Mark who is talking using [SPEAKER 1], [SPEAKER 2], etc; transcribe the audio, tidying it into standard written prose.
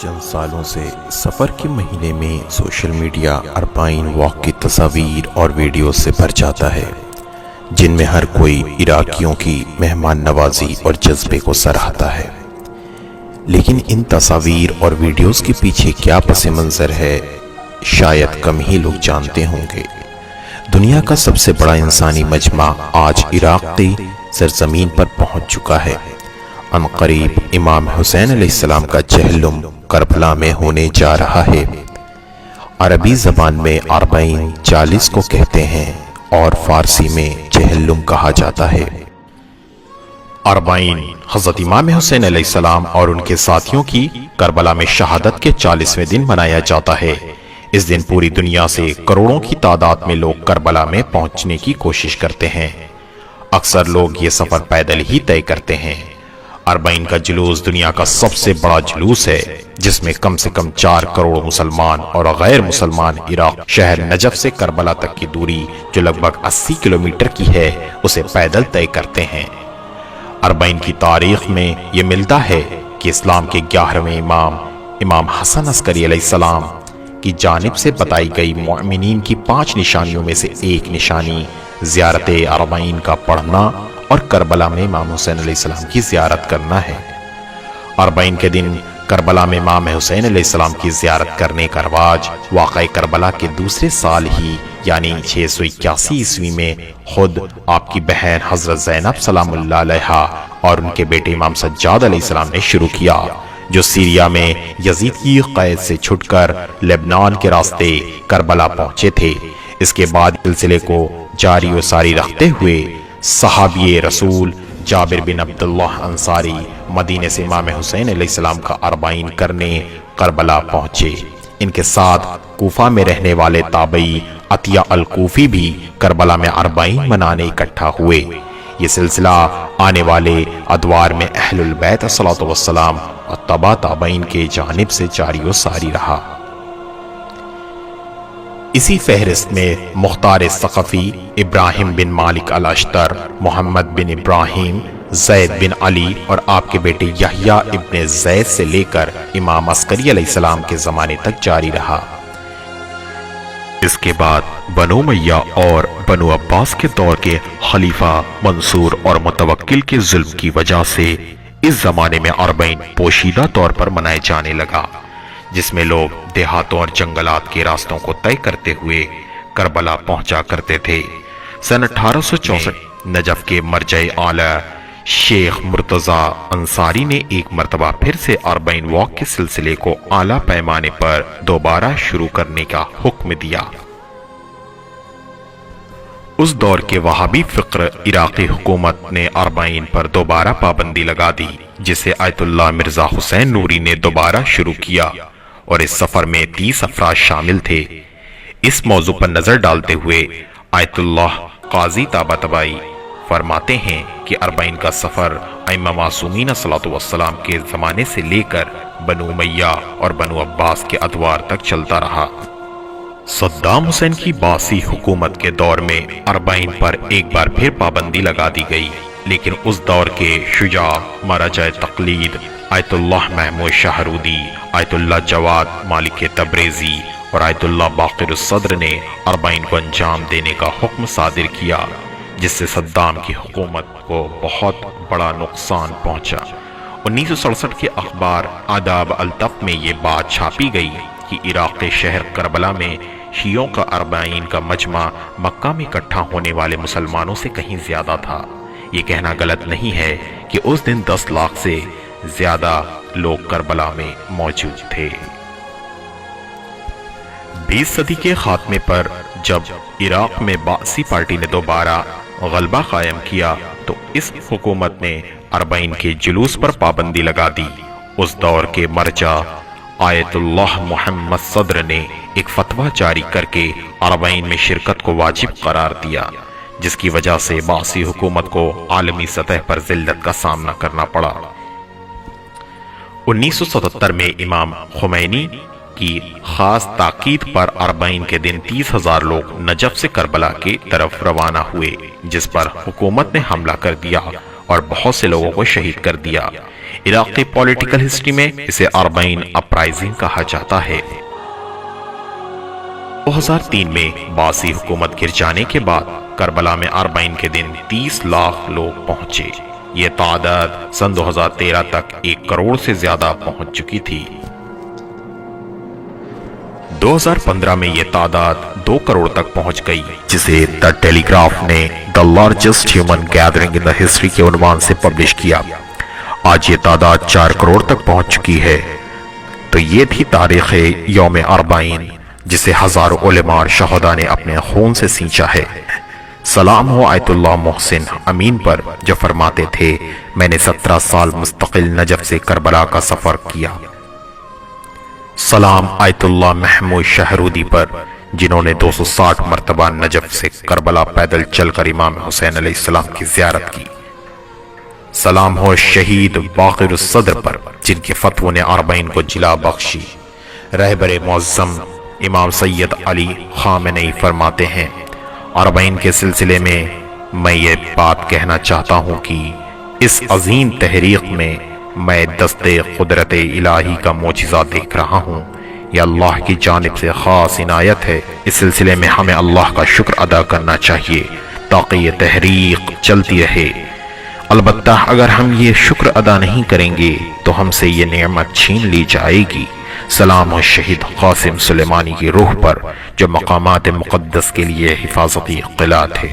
[SPEAKER 1] چند سالوں سے سفر کے مہینے میں سوشل میڈیا اربعین واک کی تصاویر اور ویڈیوز سے بھر جاتا ہے، جن میں ہر کوئی عراقیوں کی مہمان نوازی اور جذبے کو سراہتا ہے۔ لیکن ان تصاویر اور ویڈیوز کے پیچھے کیا پس منظر ہے، شاید کم ہی لوگ جانتے ہوں گے۔ دنیا کا سب سے بڑا انسانی مجمع آج عراق کی سرزمین پر پہنچ چکا ہے۔ عنقریب امام حسین علیہ السلام کا چہلم کربلا میں ہونے جا رہا ہے۔ عربی زبان میں اربعین 40 کو کہتے ہیں اور فارسی میں چہلم کہا جاتا ہے۔ اربعین حضرت امام حسین علیہ السلام اور ان کے ساتھیوں کی کربلا میں شہادت کے 40ویں دن منایا جاتا ہے۔ اس دن پوری دنیا سے کروڑوں کی تعداد میں لوگ کربلا میں پہنچنے کی کوشش کرتے ہیں۔ اکثر لوگ یہ سفر پیدل ہی طے کرتے ہیں۔ اربعین کا جلوس دنیا کا سب سے بڑا جلوس ہے، جس میں کم سے کم 4 کروڑ مسلمان اور غیر مسلمان عراق شہر نجف سے کربلا تک کی دوری جو لگ بھگ 80 کلومیٹر کی ہے اسے پیدل طے کرتے ہیں۔ اربعین کی تاریخ میں یہ ملتا ہے کہ اسلام کے 11ویں امام حسن عسکری علیہ السلام کی جانب سے بتائی گئی مؤمنین کی 5 نشانیوں میں سے ایک نشانی زیارت اربعین کا پڑھنا اور کربلا میں امام حسین علیہ السلام کی زیارت کرنا ہے۔ اربعین کے دن کربلا میں امام حسین علیہ السلام کی زیارت کرنے کا رواج واقعہ کربلا کے دوسرے سال ہی یعنی 681 عیسوی میں خود آپ کی بہن حضرت زینب سلام اللہ علیہا اور ان کے بیٹے امام سجاد علیہ السلام نے شروع کیا، جو سیریا میں یزید کی قید سے چھٹ کر لبنان کے راستے کربلا پہنچے تھے۔ اس کے بعد سلسلے کو جاری و ساری رکھتے ہوئے صحابی رسول جابر بن عبداللہ انصاری مدینے سے امام حسین علیہ السلام کا اربعین کرنے کربلا پہنچے۔ ان کے ساتھ کوفہ میں رہنے والے تابعی عطیہ الکوفی بھی کربلا میں اربعین منانے اکٹھا ہوئے۔ یہ سلسلہ آنے والے ادوار میں اہل البیت صلوات والسلام اور تبع تابعین کے جانب سے جاری و ساری رہا۔ اسی فہرست میں مختار ثقفی، ابراہیم بن مالک الاشتر، محمد بن ابراہیم، زید بن علی اور آپ کے بیٹے یحییٰ ابن زید سے لے کر امام عسکری علیہ السلام کے زمانے تک جاری رہا۔ اس کے بعد بنو امیہ اور بنو عباس کے دور کے خلیفہ منصور اور متوکل کے ظلم کی وجہ سے اس زمانے میں اربعین پوشیدہ طور پر منائے جانے لگا، جس میں لوگ دیہاتوں اور جنگلات کے راستوں کو طے کرتے ہوئے کربلا پہنچا کرتے تھے۔ سن 1864 نجف کے مرجع اعلی شیخ مرتضی انصاری نے ایک مرتبہ پھر سے اربعین واک کے سلسلے کو اعلیٰ پیمانے پر دوبارہ شروع کرنے کا حکم دیا۔ اس دور کے وہابی فکر عراقی حکومت نے اربعین پر دوبارہ پابندی لگا دی، جسے آیت اللہ مرزا حسین نوری نے دوبارہ شروع کیا، اور اس سفر میں 30 افراد شامل تھے۔ اس موضوع پر نظر ڈالتے ہوئے آیت اللہ قاضی طباطبائی فرماتے ہیں کہ اربعین کا سفر ائمہ معصومین صلوات والسلام کے زمانے سے لے کر بنو امیہ اور بنو عباس کے ادوار تک چلتا رہا۔ صدام حسین کی باسی حکومت کے دور میں اربعین پر ایک بار پھر پابندی لگا دی گئی، لیکن اس دور کے شجاع مرجع تقلید آیت اللہ محمود شاہرودی، آیت اللہ جواد مالک تبریزی اور آیت اللہ باقر الصدر نے اربعین کو انجام دینے کا حکم صادر کیا، جس سے صدام کی حکومت کو بہت بڑا نقصان پہنچا۔ 1967 کے اخبار آداب الطف میں یہ بات چھاپی گئی کہ عراق کے شہر کربلا میں شیعوں کا اربعین کا مجمع مکہ میں اکٹھا ہونے والے مسلمانوں سے کہیں زیادہ تھا۔ یہ کہنا غلط نہیں ہے کہ اس دن 10 لاکھ سے زیادہ لوگ کربلا میں موجود تھے۔ 20 صدی کے خاتمے پر جب عراق میں باسی پارٹی نے دوبارہ غلبہ قائم کیا تو اس حکومت نے اربعین کے جلوس پر پابندی لگا دی۔ اس دور کے مرجع آیت اللہ محمد صدر نے ایک فتویٰ جاری کر کے اربعین میں شرکت کو واجب قرار دیا، جس کی وجہ سے باسی حکومت کو عالمی سطح پر ذلت کا سامنا کرنا پڑا۔ 1977 میں امام خمینی کی خاص تاکید پر اربعین کے دن 30,000 لوگ نجف سے کربلا کی طرف روانہ ہوئے، جس پر حکومت نے حملہ کر دیا اور بہت سے لوگوں کو شہید کر دیا۔ عراقی پولیٹیکل ہسٹری میں اسے اربعین اپرائزنگ کہا جاتا ہے۔ 2003 میں باسی حکومت گر جانے کے بعد کربلا میں اربعین کے دن 30 لاکھ لوگ پہنچے۔ یہ تعداد سن 2013 تک 1 کروڑ سے زیادہ پہنچ چکی تھی۔ 2015 میں یہ تعداد 2 کروڑ تک پہنچ گئی، جسے دی ٹیلی گراف نے the largest human gathering in the history کے عنوان سے پبلش کیا۔ آج یہ تعداد 4 کروڑ تک پہنچ چکی ہے۔ تو یہ تھی تاریخ یوم اربعین، جسے ہزاروں علماء اور شہداء نے اپنے خون سے سینچا ہے۔ سلام ہو آیت اللہ محسن امین پر، جو فرماتے تھے میں نے 17 سال مستقل نجف سے کربلا کا سفر کیا۔ سلام آیت اللہ محمود شہرودی پر، جنہوں نے 260 مرتبہ نجف سے کربلا پیدل چل کر امام حسین علیہ السلام کی زیارت کی۔ سلام ہو شہید باقر الصدر پر، جن کے فتووں نے اربعین کو جلا بخشی۔ رہبر معظم امام سید علی خامنئی فرماتے ہیں، اربعین کے سلسلے میں یہ بات کہنا چاہتا ہوں کہ اس عظیم تحریک میں میں دست قدرت الہی کا معجزہ دیکھ رہا ہوں۔ یہ اللہ کی جانب سے خاص عنایت ہے۔ اس سلسلے میں ہمیں اللہ کا شکر ادا کرنا چاہیے تاکہ یہ تحریک چلتی رہے۔ البتہ اگر ہم یہ شکر ادا نہیں کریں گے تو ہم سے یہ نعمت چھین لی جائے گی۔ سلام ہو شہید قاسم سلیمانی کی روح پر، جو مقامات مقدس کے لیے حفاظتی قلعہ تھے۔